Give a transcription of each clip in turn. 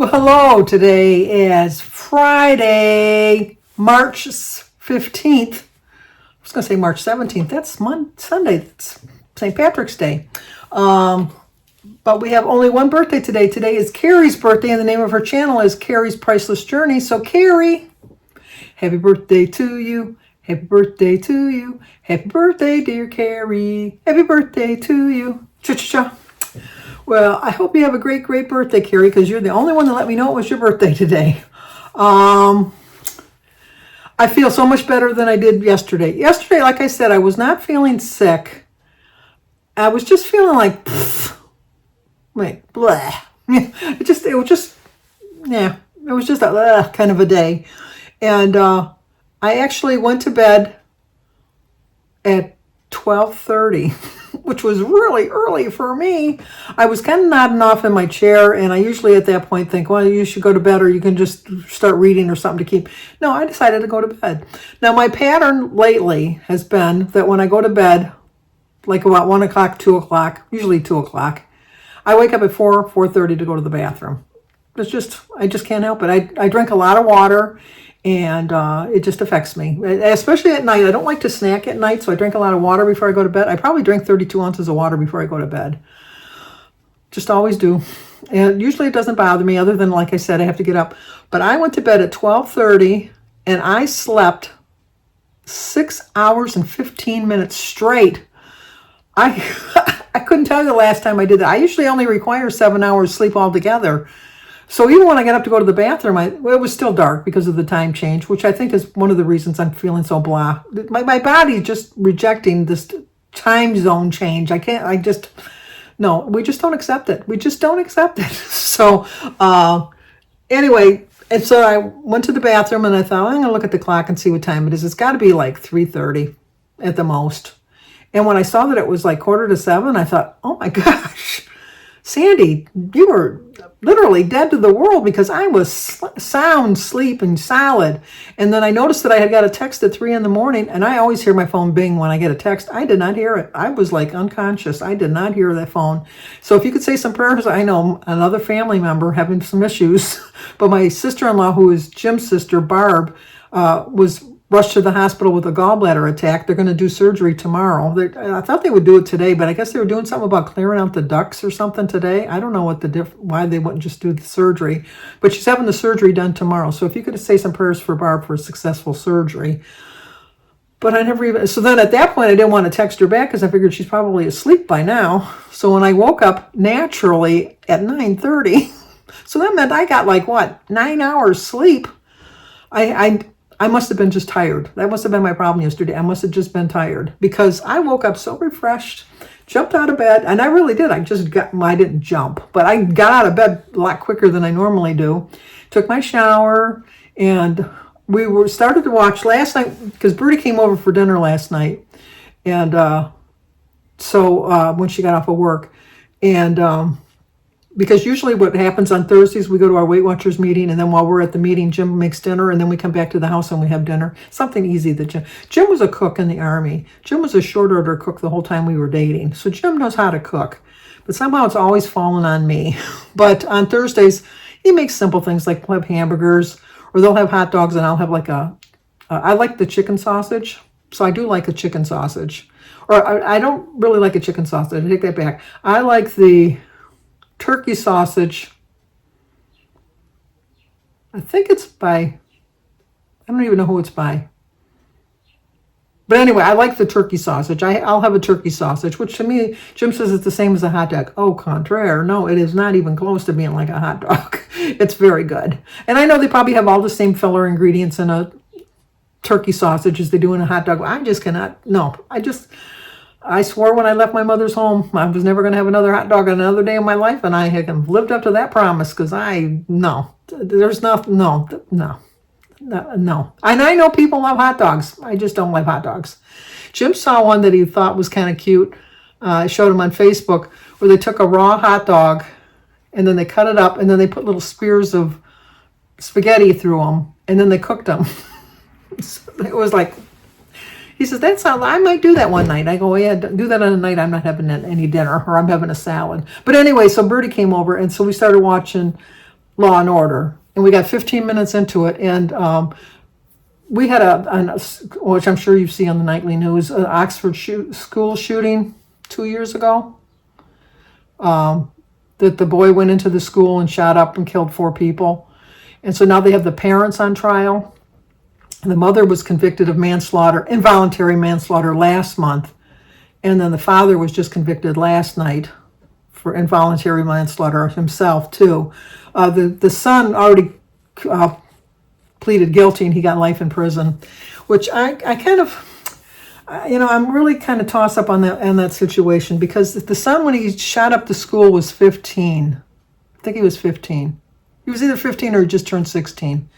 Well, hello. Today is Friday, March 15th. I was going to say March 17th. That's Sunday. It's St. Patrick's Day. But we have only one birthday today. Today is Carrie's birthday, and the name of her channel is Carrie's Priceless Journey. So, Carrie, happy birthday to you. Happy birthday to you. Happy birthday, dear Carrie. Happy birthday to you. Cha-cha-cha. Well, I hope you have a great, great birthday, Carrie, because you're the only one that let me know it was your birthday today. I feel so much better than I did yesterday. Yesterday, like I said, I was not feeling sick. I was just feeling like, blah. It was just a kind of a day. And I actually went to bed at 12:30. Which was really early for me. I was kind of nodding off in my chair, and I usually at that point think, well, you should go to bed, or you can just start reading or something to keep. No, I decided to go to bed. Now, my pattern lately has been that when I go to bed, like about 1 o'clock, 2 o'clock, usually 2 o'clock, I wake up at 4:30 to go to the bathroom. I just can't help it. I drink a lot of water, and it just affects me, especially at night. I don't like to snack at night, so I drink a lot of water before I go to bed. I probably drink 32 ounces of water before I go to bed. Just always do. And usually it doesn't bother me, other than, like I said, I have to get up. But I went to bed at 12:30, and I slept 6 hours and 15 minutes straight. I couldn't tell you the last time I did that. I usually only require 7 hours sleep altogether. So even when I got up to go to the bathroom, it was still dark because of the time change, which I think is one of the reasons I'm feeling so blah. My body just rejecting this time zone change. No, we just don't accept it. We just don't accept it. So anyway, and so I went to the bathroom, and I thought, I'm going to look at the clock and see what time it is. It's got to be like 3:30 at the most. And when I saw that it was like 6:45, I thought, oh my gosh, Sandy, you were literally dead to the world, because I was sound sleep and solid. And then I noticed that I had got a text at 3 in the morning, and I always hear my phone bing when I get a text. I did not hear it. I was like unconscious. I did not hear that phone. So if you could say some prayers. I know another family member having some issues, but my sister-in-law, who is Jim's sister, Barb, was rushed to the hospital with a gallbladder attack. They're going to do surgery tomorrow. I thought they would do it today, but I guess they were doing something about clearing out the ducts or something today. I don't know why they wouldn't just do the surgery, but she's having the surgery done tomorrow. So if you could say some prayers for Barb for a successful surgery. But I never even, so then at that point I didn't want to text her back because I figured she's probably asleep by now. So when I woke up naturally at 9:30, so that meant I got 9 hours sleep. I must have been just tired. That must have been my problem yesterday. I must have just been tired, because I woke up so refreshed, jumped out of bed, and I really did. I didn't jump, but I got out of bed a lot quicker than I normally do. Took my shower, and we started to watch last night, because Bertie came over for dinner last night, and so when she got off of work, and because usually what happens on Thursdays, we go to our Weight Watchers meeting, and then while we're at the meeting, Jim makes dinner, and then we come back to the house and we have dinner. Something easy that Jim was a cook in the Army. Jim was a short order cook the whole time we were dating. So Jim knows how to cook, but somehow it's always fallen on me. But on Thursdays, he makes simple things like we'll have hamburgers, or they'll have hot dogs, and I'll have I like the chicken sausage. So I do like a chicken sausage. Or I don't really like a chicken sausage. I take that back. I like the turkey sausage. I think it's by, I don't even know who it's by. But anyway, I like the turkey sausage. I'll have a turkey sausage, which to me, Jim says it's the same as a hot dog. Au contraire. No, it is not even close to being like a hot dog. It's very good. And I know they probably have all the same filler ingredients in a turkey sausage as they do in a hot dog. I just cannot. No, I swore when I left my mother's home I was never going to have another hot dog on another day in my life, and I have lived up to that promise, because there's nothing, no. And I know people love hot dogs. I just don't like hot dogs. Jim saw one that he thought was kind of cute. I showed him on Facebook, where they took a raw hot dog, and then they cut it up, and then they put little spears of spaghetti through them, and then they cooked them. It was like, he says, I might do that one night. I go, yeah, do that on a night I'm not having any dinner, or I'm having a salad. But anyway, so Bertie came over, and so we started watching Law and Order, and we got 15 minutes into it, and we had which I'm sure you see on the nightly news, an Oxford school shooting 2 years ago. That the boy went into the school and shot up and killed 4 people. And so now they have the parents on trial. The mother was convicted of manslaughter, involuntary manslaughter last month. And then the father was just convicted last night for involuntary manslaughter himself, too. The son already pleaded guilty and he got life in prison, which I kind of, I'm really kind of tossed up on that situation, because the son, when he shot up the school, was 15. I think he was 15. He was either 15 or he just turned 16.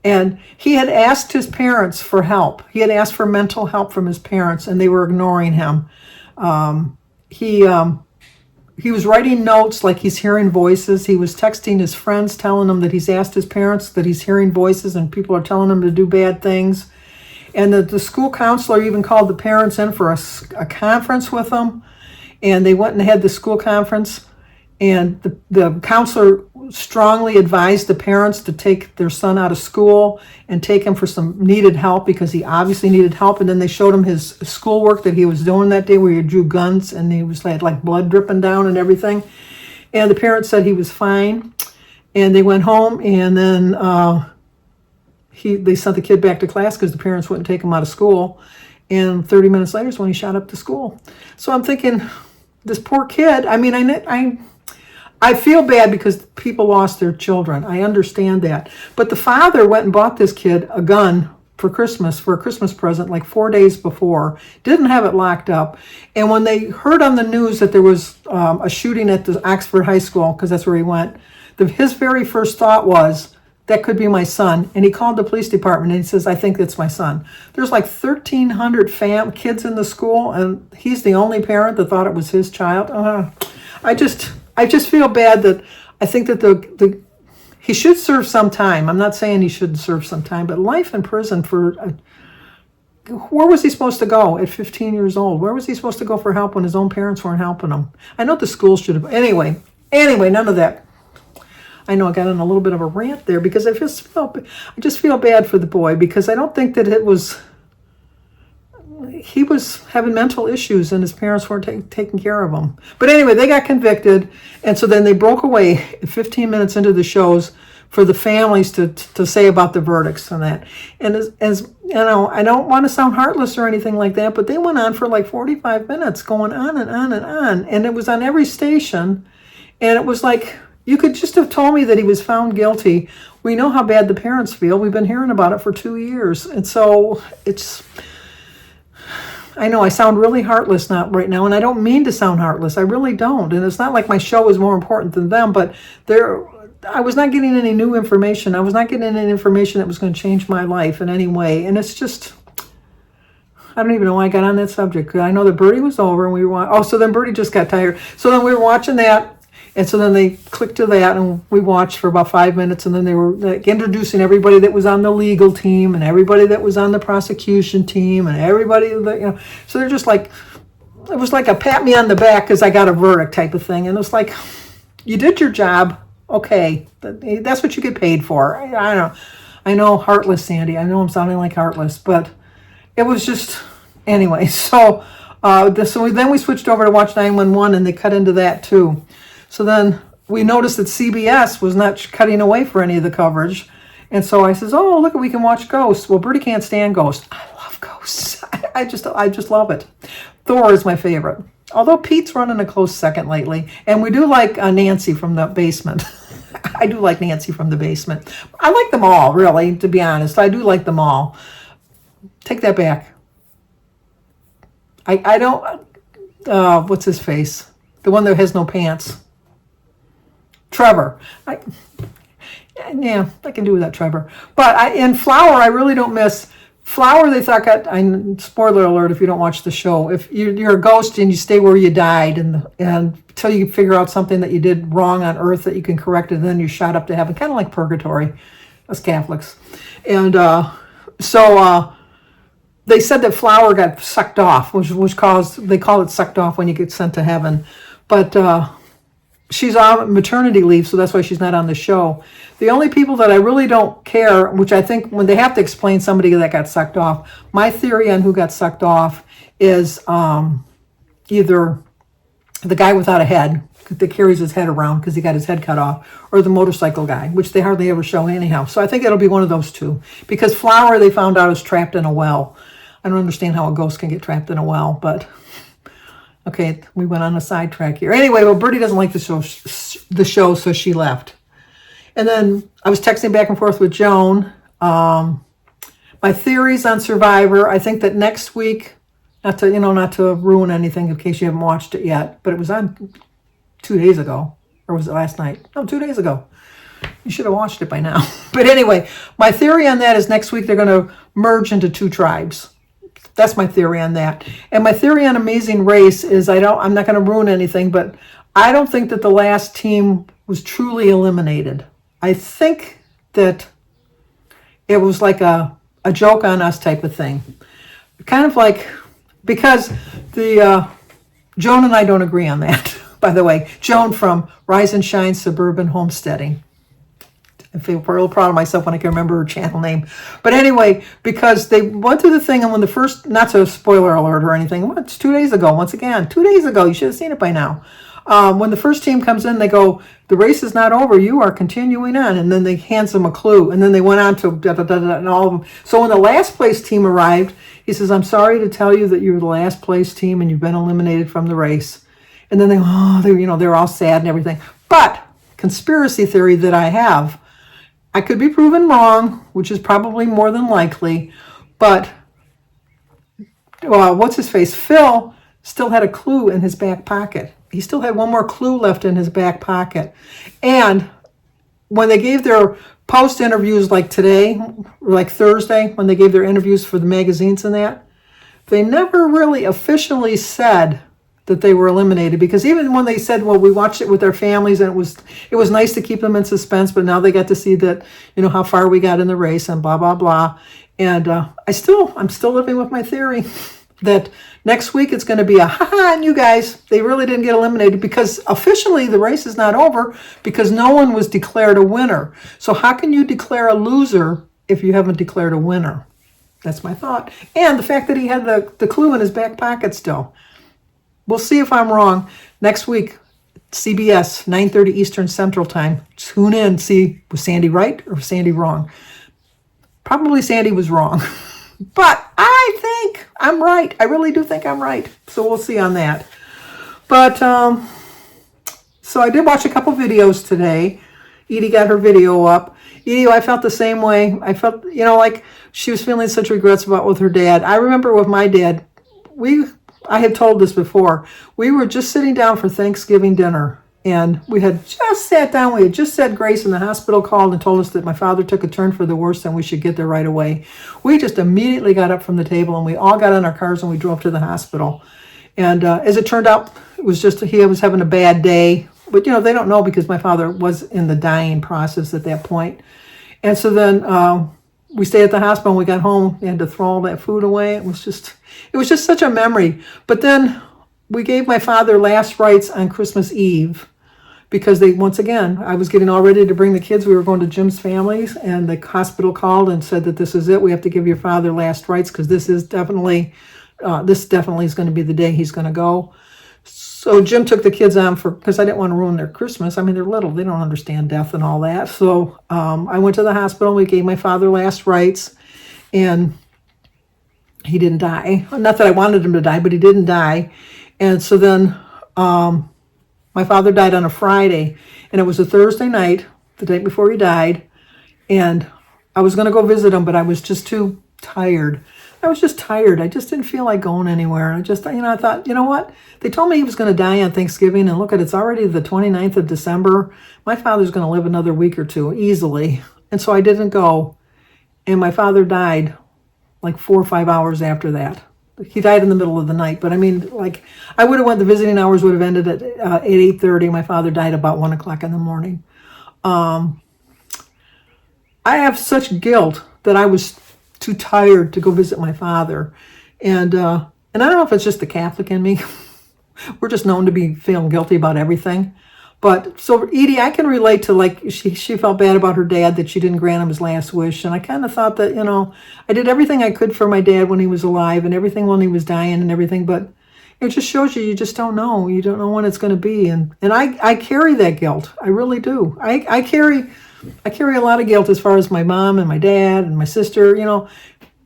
And he had asked his parents for help. He had asked for mental help from his parents, and they were ignoring him. He was writing notes like he's hearing voices. He was texting his friends, telling them that he's asked his parents that he's hearing voices and people are telling him to do bad things. And the school counselor even called the parents in for a conference with them. And they went and had the school conference. And the counselor strongly advised the parents to take their son out of school and take him for some needed help, because he obviously needed help. And then they showed him his schoolwork that he was doing that day, where he drew guns and he was like blood dripping down and everything. And the parents said he was fine. And they went home, and then they sent the kid back to class because the parents wouldn't take him out of school. And 30 minutes later is when he shot up the school. So I'm thinking, this poor kid, I feel bad because people lost their children. I understand that. But the father went and bought this kid a gun for a Christmas present, like 4 days before. Didn't have it locked up. And when they heard on the news that there was a shooting at the Oxford High School, because that's where he went, his very first thought was, that could be my son. And he called the police department and he says, I think that's my son. There's like 1,300 kids in the school, and he's the only parent that thought it was his child. I just feel bad that I think that he should serve some time. I'm not saying he shouldn't serve some time, but life in prison for, where was he supposed to go at 15 years old? Where was he supposed to go for help when his own parents weren't helping him? I know the school should have, anyway, none of that. I know I got on a little bit of a rant there, because I just feel bad for the boy, because I don't think that he was having mental issues and his parents weren't taking care of him. But anyway, they got convicted, and so then they broke away 15 minutes into the shows for the families to say about the verdicts and that. And as you know, I don't want to sound heartless or anything like that, but they went on for like 45 minutes, going on and on and on, and it was on every station, and it was like, you could just have told me that he was found guilty. We know how bad the parents feel. We've been hearing about it for 2 years. And so I know I sound really heartless right now, and I don't mean to sound heartless. I really don't. And it's not like my show is more important than them, but I was not getting any new information. I was not getting any information that was going to change my life in any way. And it's just, I don't even know why I got on that subject. I know that Birdie was over, and we were, so then Birdie just got tired. So then we were watching that. And so then they clicked to that, and we watched for about 5 minutes, and then they were like introducing everybody that was on the legal team and everybody that was on the prosecution team and everybody that, so they're just like, it was like a pat me on the back because I got a verdict type of thing. And it was like, you did your job. Okay. That's what you get paid for. I know heartless, Sandy. I know I'm sounding like heartless, but it was just, anyway. So, then we switched over to watch 911, and they cut into that too. So then we noticed that CBS was not cutting away for any of the coverage. And so I says, oh, look, we can watch Ghosts. Well, Birdie can't stand Ghosts. I love Ghosts. I just love it. Thor is my favorite. Although Pete's running a close second lately. And we do like Nancy from the basement. I do like Nancy from the basement. I like them all, really, to be honest. I do like them all. Take that back. I don't, what's his face? The one that has no pants. Trevor. I can do without Trevor. But in Flower, I really don't miss. Flower, they thought spoiler alert if you don't watch the show. If you're a ghost and you stay where you died, and until you figure out something that you did wrong on Earth that you can correct it, and then you're shot up to heaven, kind of like purgatory, as Catholics. And so they said that Flower got sucked off, which caused, they call it sucked off when you get sent to heaven. But she's on maternity leave, so that's why she's not on the show. The only people that I really don't care, which I think when they have to explain somebody that got sucked off, my theory on who got sucked off is either the guy without a head that carries his head around because he got his head cut off, or the motorcycle guy, which they hardly ever show anyhow. So I think it'll be one of those two, because Flower, they found out, is trapped in a well. I don't understand how a ghost can get trapped in a well, but okay, we went on a sidetrack here. Anyway, well, Bertie doesn't like the show, so she left. And then I was texting back and forth with Joan. My theories on Survivor, I think that next week, not to ruin anything in case you haven't watched it yet, but it was on 2 days ago, or was it last night? No, 2 days ago. You should have watched it by now. But anyway, my theory on that is next week they're going to merge into 2 tribes. That's my theory on that. And my theory on Amazing Race is I'm not going to ruin anything, but I don't think that the last team was truly eliminated. I think that it was like a joke on us type of thing. Kind of like, because Joan and I don't agree on that, by the way. Joan from Rise and Shine Suburban Homesteading. I feel real proud of myself when I can remember her channel name. But anyway, because they went through the thing, and when the first, not to spoiler alert or anything, it's 2 days ago, once again, 2 days ago, you should have seen it by now. When the first team comes in, they go, the race is not over, you are continuing on. And then they hands them a clue. And then they went on to da-da-da-da and all of them. So when the last place team arrived, he says, I'm sorry to tell you that you're the last place team and you've been eliminated from the race. And then they're all sad and everything. But conspiracy theory that I have, I could be proven wrong, which is probably more than likely, but what's his face? Phil still had a clue in his back pocket. He still had one more clue left in his back pocket. And when they gave their post interviews, like today, like Thursday, when they gave their interviews for the magazines and that, they never really officially said that they were eliminated, because even when they said, well, we watched it with our families and it was nice to keep them in suspense, but now they got to see that, how far we got in the race and blah, blah, blah. And I'm still living with my theory that next week it's going to be a ha-ha on you guys. They really didn't get eliminated, because officially the race is not over, because no one was declared a winner. So how can you declare a loser if you haven't declared a winner? That's my thought. And the fact that he had the clue in his back pocket still. We'll see if I'm wrong. Next week, CBS, 9:30 Eastern Central Time. Tune in, see, was Sandy right or was Sandy wrong? Probably Sandy was wrong. But I think I'm right. I really do think I'm right. So we'll see on that. But, so I did watch a couple videos today. Edie got her video up. Edie, I felt the same way. I felt, like she was feeling such regrets about with her dad. I remember with my dad, I had told this before. We were just sitting down for Thanksgiving dinner, and we had just sat down. We had just said grace, and the hospital called and told us that my father took a turn for the worse and we should get there right away. We just immediately got up from the table, and we all got in our cars and we drove to the hospital. And as it turned out, it was just he was having a bad day. But, they don't know, because my father was in the dying process at that point. And so then we stayed at the hospital. When we got home, we had to throw all that food away. It was just such a memory. But then we gave my father last rites on Christmas Eve, because once again, I was getting all ready to bring the kids. We were going to Jim's family's, and the hospital called and said that this is it. We have to give your father last rites, because this definitely is going to be the day he's going to go. So Jim took the kids on because I didn't want to ruin their Christmas. I mean, they're little. They don't understand death and all that. So I went to the hospital. We gave my father last rites, and he didn't die. Not that I wanted him to die, but he didn't die. And so then my father died on a Friday, and it was a Thursday night, the day before he died. And I was going to go visit him, but I was just too tired. I was just tired. I just didn't feel like going anywhere. I thought, you know what? They told me he was going to die on Thanksgiving, and look, it's already the 29th of December. My father's going to live another week or two easily. And so I didn't go. And my father died like 4 or 5 hours after that. He died in the middle of the night. But I mean, like, I would have went, the visiting hours would have ended at 8:30. My father died about 1 o'clock in the morning. I have such guilt that I was too tired to go visit my father. And I don't know if it's just the Catholic in me. We're just known to be feeling guilty about everything. But so Edie, I can relate to, like, she felt bad about her dad that she didn't grant him his last wish. And I kind of thought that, I did everything I could for my dad when he was alive and everything when he was dying and everything. But it just shows you just don't know. You don't know when it's going to be. And I carry that guilt. I really do. I carry a lot of guilt as far as my mom and my dad and my sister.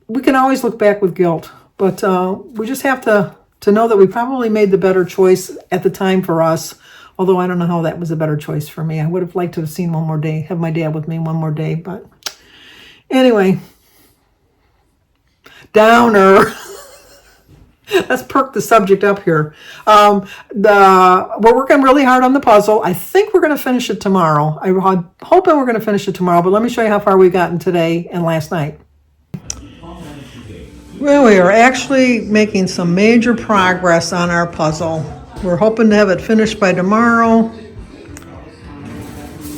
We can always look back with guilt. But we just have to know that we probably made the better choice at the time for us. Although I don't know how that was a better choice for me. I would have liked to have seen one more day, have my dad with me one more day. But anyway, downer. Let's perk the subject up here. We're working really hard on the puzzle. I think we're going to finish it tomorrow. I'm hoping we're going to finish it tomorrow. But let me show you how far we've gotten today and last night. Well, we are actually making some major progress on our puzzle. We're hoping to have it finished by tomorrow,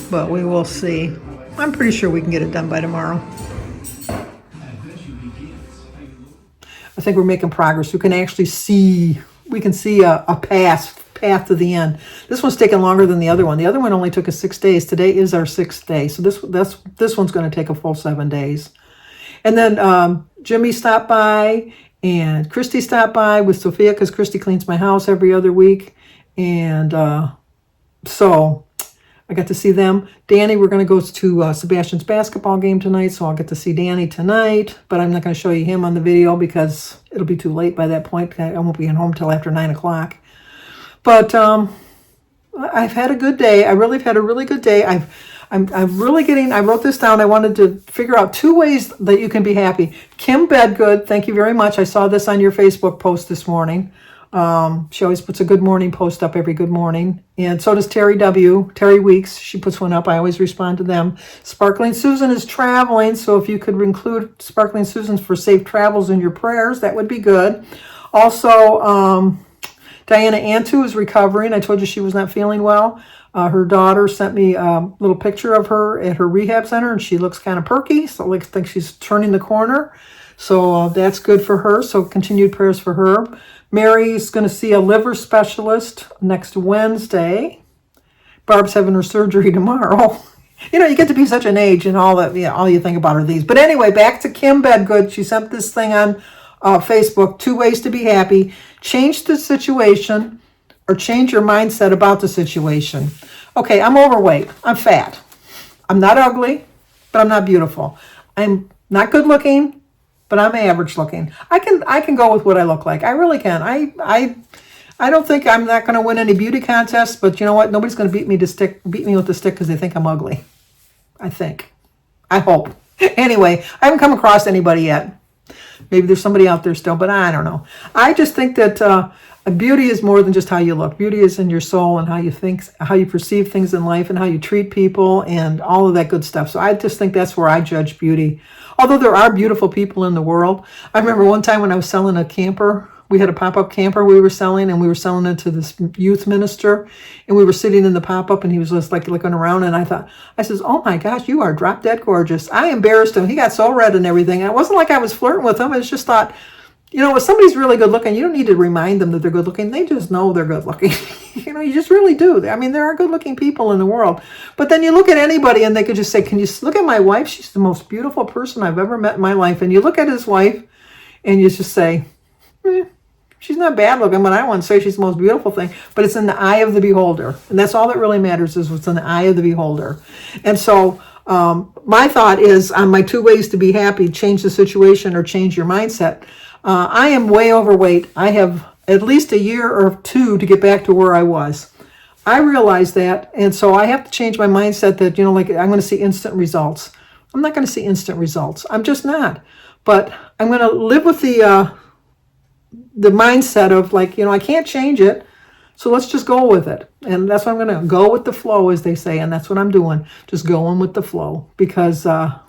but we will see. I'm pretty sure we can get it done by tomorrow. I think we're making progress. We can see a path to the end. This one's taking longer than the other one. The other one only took us 6 days. Today is our 6th day, so this one's going to take a full 7 days. And then Jimmy stopped by. And Christy stopped by with Sophia because Christy cleans my house every other week. And so I got to see them. Danny, we're going to go to Sebastian's basketball game tonight, so I'll get to see Danny tonight. But I'm not going to show you him on the video because it'll be too late by that point. I won't be home till after 9 o'clock. But I've had a good day. I really have had a really good day. I'm really getting, I wrote this down. I wanted to figure out 2 ways that you can be happy. Kim Bedgood, thank you very much. I saw this on your Facebook post this morning. She always puts a good morning post up every good morning. And so does Terry Weeks. She puts one up. I always respond to them. Sparkling Susan is traveling. So if you could include Sparkling Susan for safe travels in your prayers, that would be good. Also, Diana Antu is recovering. I told you she was not feeling well. Her daughter sent me a little picture of her at her rehab center, and she looks kind of perky, so I think she's turning the corner. So that's good for her, so continued prayers for her. Mary's going to see a liver specialist next Wednesday. Barb's having her surgery tomorrow. You get to be such an age and all that, all you think about are these. But anyway, back to Kim Bedgood. She sent this thing on Facebook, 2 ways to be happy. Change the situation or change your mindset about the situation. Okay, I'm overweight. I'm fat. I'm not ugly, but I'm not beautiful. I'm not good looking, but I'm average looking. I can go with what I look like. I really can. I don't think I'm not going to win any beauty contests, but you know what? Nobody's going to beat me with the stick because they think I'm ugly. I think. I hope. Anyway, I haven't come across anybody yet. Maybe there's somebody out there still, but I don't know. I just think that beauty is more than just how you look. Beauty is in your soul and how you think, how you perceive things in life, and how you treat people and all of that good stuff. So I just think that's where I judge beauty. Although there are beautiful people in the world. I remember one time when I was selling a camper. We had a pop-up camper we were selling, and we were selling it to this youth minister. And we were sitting in the pop-up, and he was just like looking around. And I says, "Oh my gosh, you are drop dead gorgeous." I embarrassed him. He got so red and everything. And it wasn't like I was flirting with him. I just thought, if somebody's really good looking, you don't need to remind them that they're good looking. They just know they're good looking. You just really do. I mean, there are good looking people in the world. But then you look at anybody and they could just say, "Can you look at my wife? She's the most beautiful person I've ever met in my life." And you look at his wife and you just say, she's not bad looking, but I don't want to say she's the most beautiful thing. But it's in the eye of the beholder. And that's all that really matters, is what's in the eye of the beholder. And so my thought is, on my 2 ways to be happy, change the situation or change your mindset. I am way overweight. I have at least a year or 2 to get back to where I was. I realize that, and so I have to change my mindset that, like, I'm going to see instant results. I'm not going to see instant results. I'm just not. But I'm going to live with the mindset of, like, I can't change it, so let's just go with it. And that's what I'm going to go with the flow, as they say, and that's what I'm doing, just going with the flow, because I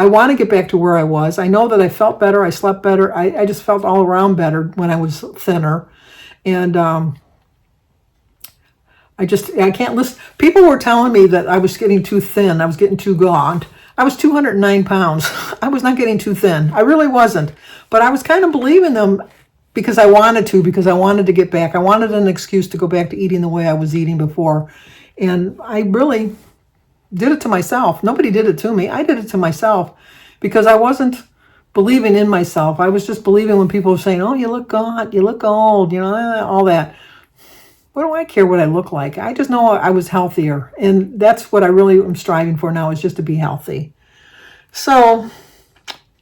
want to get back to where I was. I know that I felt better. I slept better. I just felt all around better when I was thinner. And I can't listen. People were telling me that I was getting too thin. I was getting too gaunt. I was 209 pounds. I was not getting too thin. I really wasn't. But I was kind of believing them because I wanted to, because I wanted to get back. I wanted an excuse to go back to eating the way I was eating before. And I really did it to myself. Nobody did it to me. I did it to myself because I wasn't believing in myself. I was just believing when people were saying, oh, you look gaunt, you look old, all that. What do I care what I look like? I just know I was healthier. And that's what I really am striving for now, is just to be healthy. So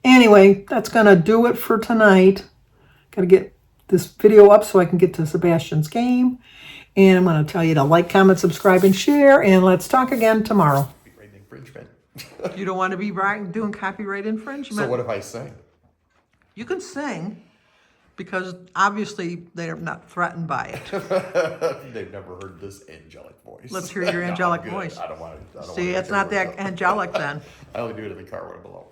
anyway, that's going to do it for tonight. Got to get this video up so I can get to Sebastian's game. And I'm going to tell you to like, comment, subscribe, and share. And let's talk again tomorrow. Copyright infringement. You don't want to be doing copyright infringement? So what if I sing? You can sing, because obviously they're not threatened by it. They've never heard this angelic voice. Let's hear your angelic voice. I don't want to. See, it's not that angelic then. I only do it in the car when I'm alone.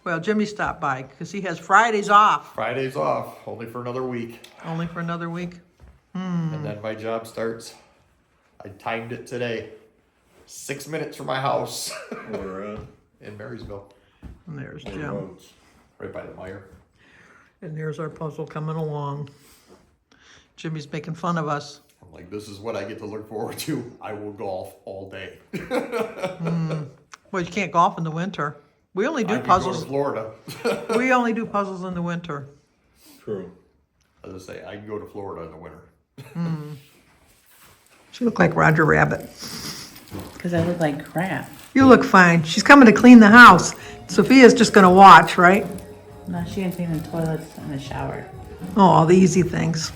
Well, Jimmy stopped by because he has Fridays off. Fridays off, only for another week. Only for another week? And then my job starts. I timed it today. 6 minutes from my house. Where at? In Marysville. And there's On the Jim. roads. Right by the Meyer. And there's our puzzle coming along. Jimmy's making fun of us. I'm like, this is what I get to look forward to. I will golf all day. Well, you can't golf in the winter. We only do I can puzzles. go to Florida. We only do puzzles in the winter. True. As I say, I can go to Florida in the winter. She looked like Roger Rabbit. Because I look like crap. You look fine. She's coming to clean the house. Sophia's just going to watch, right? No, she can clean the toilets and the shower. Oh, all the easy things.